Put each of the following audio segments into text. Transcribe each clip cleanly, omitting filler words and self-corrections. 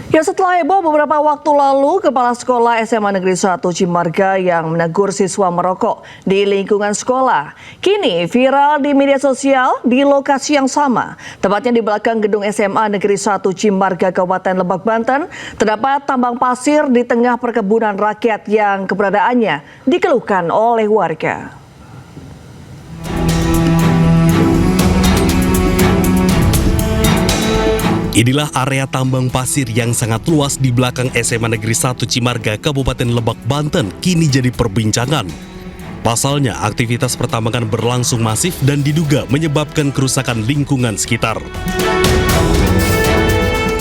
Ya, setelah heboh beberapa waktu lalu, Kepala Sekolah SMA Negeri 1 Cimarga yang menegur siswa merokok di lingkungan sekolah kini viral di media sosial di lokasi yang sama. Tepatnya di belakang gedung SMA Negeri 1 Cimarga, Kabupaten Lebak, Banten, terdapat tambang pasir di tengah perkebunan rakyat yang keberadaannya dikeluhkan oleh warga. Inilah area tambang pasir yang sangat luas di belakang SMA Negeri 1 Cimarga, Kabupaten Lebak, Banten, kini jadi perbincangan. Pasalnya, aktivitas pertambangan berlangsung masif dan diduga menyebabkan kerusakan lingkungan sekitar.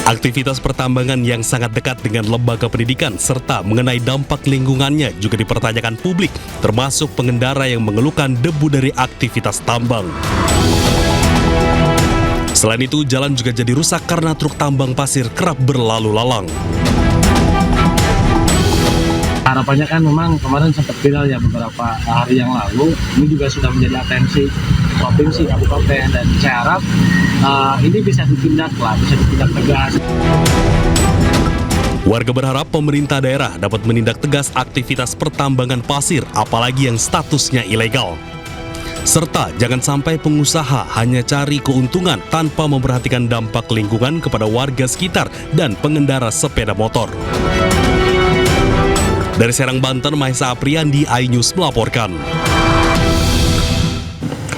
Aktivitas pertambangan yang sangat dekat dengan lembaga pendidikan serta mengenai dampak lingkungannya juga dipertanyakan publik, termasuk pengendara yang mengeluhkan debu dari aktivitas tambang. Selain itu, jalan juga jadi rusak karena truk tambang pasir kerap berlalu lalang. Harapannya kan memang kemarin sempat viral ya beberapa hari yang lalu. Ini juga sudah menjadi atensi provinsi, kabupaten, dan saya harap ini bisa ditindak tegas. Warga berharap pemerintah daerah dapat menindak tegas aktivitas pertambangan pasir, apalagi yang statusnya ilegal. Serta jangan sampai pengusaha hanya cari keuntungan tanpa memperhatikan dampak lingkungan kepada warga sekitar dan pengendara sepeda motor. Dari Serang, Banten, Mahesa Apriandi, iNews melaporkan.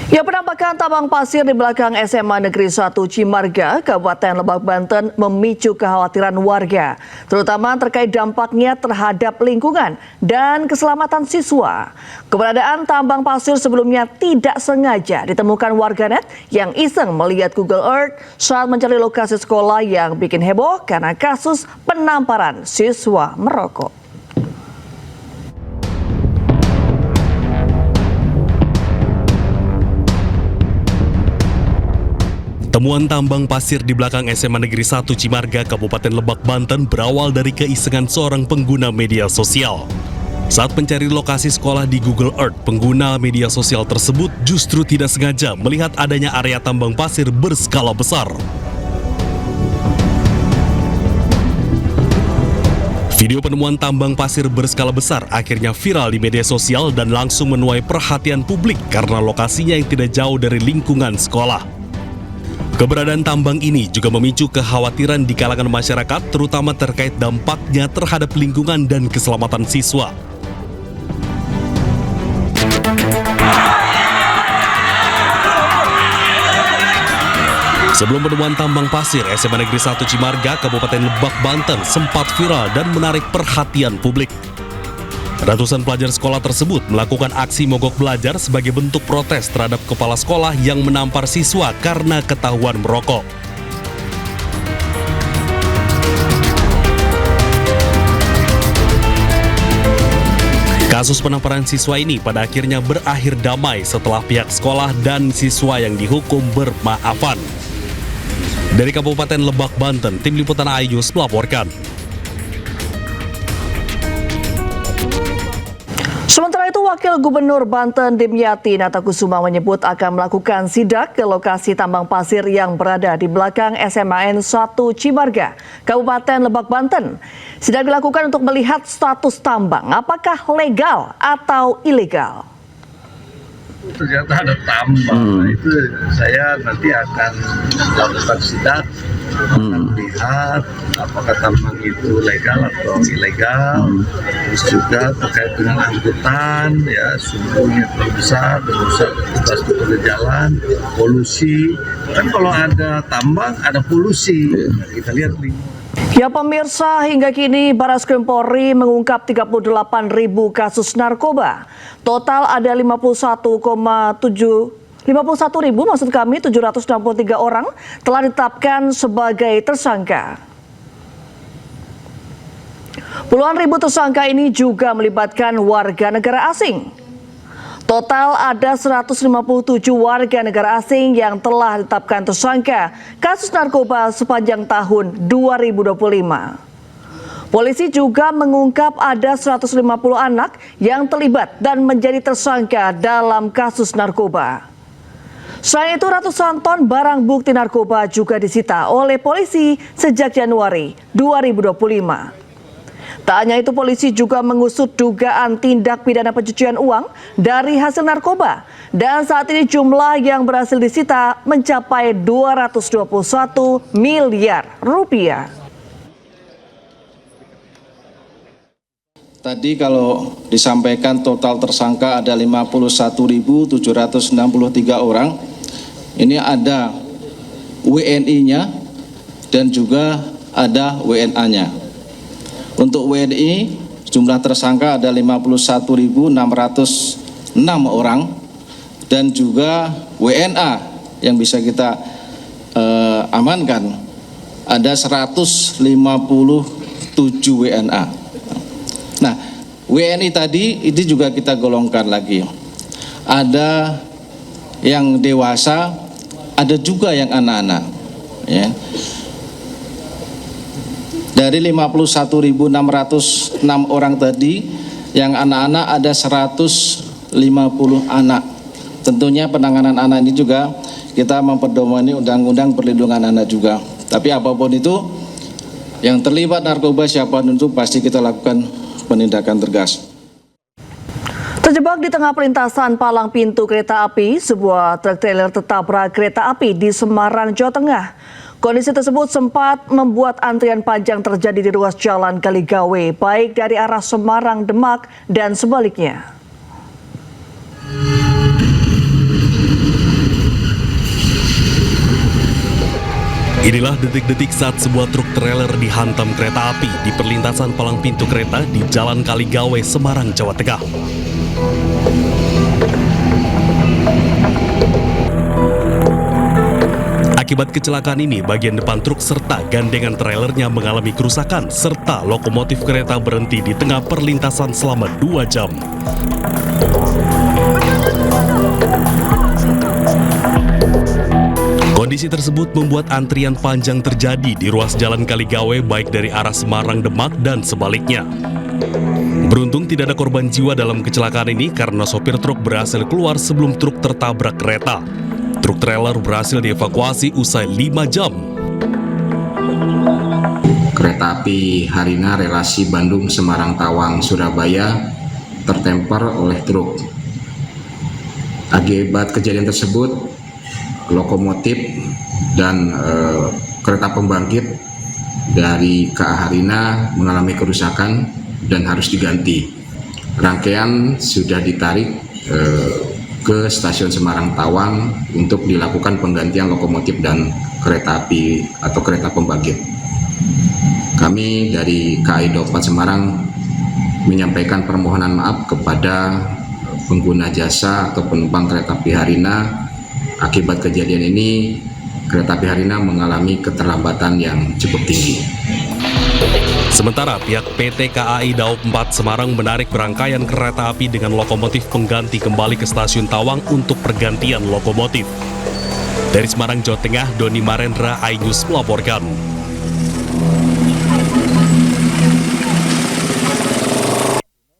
Ya, penampakan tambang pasir di belakang SMA Negeri 1 Cimarga, Kabupaten Lebak, Banten memicu kekhawatiran warga, terutama terkait dampaknya terhadap lingkungan dan keselamatan siswa. Keberadaan tambang pasir sebelumnya tidak sengaja ditemukan warganet yang iseng melihat Google Earth saat mencari lokasi sekolah yang bikin heboh karena kasus penamparan siswa merokok. Temuan tambang pasir di belakang SMA Negeri 1 Cimarga, Kabupaten Lebak, Banten berawal dari keisengan seorang pengguna media sosial. Saat mencari lokasi sekolah di Google Earth, pengguna media sosial tersebut justru tidak sengaja melihat adanya area tambang pasir berskala besar. Video penemuan tambang pasir berskala besar akhirnya viral di media sosial dan langsung menuai perhatian publik karena lokasinya yang tidak jauh dari lingkungan sekolah. Keberadaan tambang ini juga memicu kekhawatiran di kalangan masyarakat, terutama terkait dampaknya terhadap lingkungan dan keselamatan siswa. Sebelum penemuan tambang pasir, SMA Negeri 1 Cimarga, Kabupaten Lebak, Banten sempat viral dan menarik perhatian publik. Ratusan pelajar sekolah tersebut melakukan aksi mogok belajar sebagai bentuk protes terhadap kepala sekolah yang menampar siswa karena ketahuan merokok. Kasus penamparan siswa ini pada akhirnya berakhir damai setelah pihak sekolah dan siswa yang dihukum bermaafan. Dari Kabupaten Lebak, Banten, Tim Liputan iNews melaporkan. Sementara itu, Wakil Gubernur Banten Dimyati Natakusuma menyebut akan melakukan sidak ke lokasi tambang pasir yang berada di belakang SMAN 1 Cimarga, Kabupaten Lebak, Banten. Sidak dilakukan untuk melihat status tambang, apakah legal atau ilegal. Ternyata ada tambang, itu saya nanti akan lakukan sidak, akan lihat apakah tambang itu legal atau ilegal, terus juga terkait dengan angkutan, ya sumbernya terlalu besar, merusak infrastruktur jalan, polusi, kan kalau ada tambang ada polusi, kita lihat nih. Ya pemirsa, hingga kini Barreskrim Polri mengungkap 38.000 kasus narkoba. Total ada 51.763 orang telah ditetapkan sebagai tersangka. Puluhan ribu tersangka ini juga melibatkan warga negara asing. Total ada 157 warga negara asing yang telah ditetapkan tersangka kasus narkoba sepanjang tahun 2025. Polisi juga mengungkap ada 150 anak yang terlibat dan menjadi tersangka dalam kasus narkoba. Selain itu, ratusan ton barang bukti narkoba juga disita oleh polisi sejak Januari 2025. Tak hanya itu, polisi juga mengusut dugaan tindak pidana pencucian uang dari hasil narkoba. Dan saat ini jumlah yang berhasil disita mencapai 221 miliar rupiah. Tadi kalau disampaikan total tersangka ada 51.763 orang. Ini ada WNI-nya dan juga ada WNA-nya. Untuk WNI jumlah tersangka ada 51.606 orang dan juga WNA yang bisa kita amankan ada 157 WNA. Nah, WNI tadi ini juga kita golongkan lagi. Ada yang dewasa, ada juga yang anak-anak. Ya. Dari 51.606 orang tadi, yang anak-anak ada 150 anak. Tentunya penanganan anak ini juga kita memperdomani Undang-Undang Perlindungan Anak juga. Tapi apapun itu, yang terlibat narkoba siapapun itu pasti kita lakukan penindakan tegas. Terjebak di tengah perlintasan palang pintu kereta api, sebuah truk trailer tertabrak kereta api di Semarang, Jawa Tengah. Kondisi tersebut sempat membuat antrian panjang terjadi di ruas jalan Kaligawe, baik dari arah Semarang, Demak, dan sebaliknya. Inilah detik-detik saat sebuah truk trailer dihantam kereta api di perlintasan palang pintu kereta di Jalan Kaligawe, Semarang, Jawa Tengah. Akibat kecelakaan ini, bagian depan truk serta gandengan trailernya mengalami kerusakan, serta lokomotif kereta berhenti di tengah perlintasan selama 2 jam. Kondisi tersebut membuat antrian panjang terjadi di ruas jalan Kaligawe baik dari arah Semarang, Demak, dan sebaliknya. Beruntung tidak ada korban jiwa dalam kecelakaan ini karena sopir truk berhasil keluar sebelum truk tertabrak kereta. Truk trailer berhasil dievakuasi usai 5 jam. Kereta api Harina relasi Bandung, Semarang, Tawang, Surabaya tertempar oleh truk. Akibat kejadian tersebut, lokomotif dan kereta pembangkit dari KA Harina mengalami kerusakan dan harus diganti. Rangkaian sudah ditarik ke stasiun Semarang Tawang untuk dilakukan penggantian lokomotif dan kereta api atau kereta pembangkit. Kami dari KAI Daup 4 Semarang menyampaikan permohonan maaf kepada pengguna jasa atau penumpang kereta api Harina. Akibat kejadian ini, kereta api Harina mengalami keterlambatan yang cukup tinggi. Sementara pihak PT KAI Daup 4 Semarang menarik rangkaian kereta api dengan lokomotif pengganti kembali ke stasiun Tawang untuk pergantian lokomotif. Dari Semarang, Jawa Tengah, Doni Marendra, iNews melaporkan.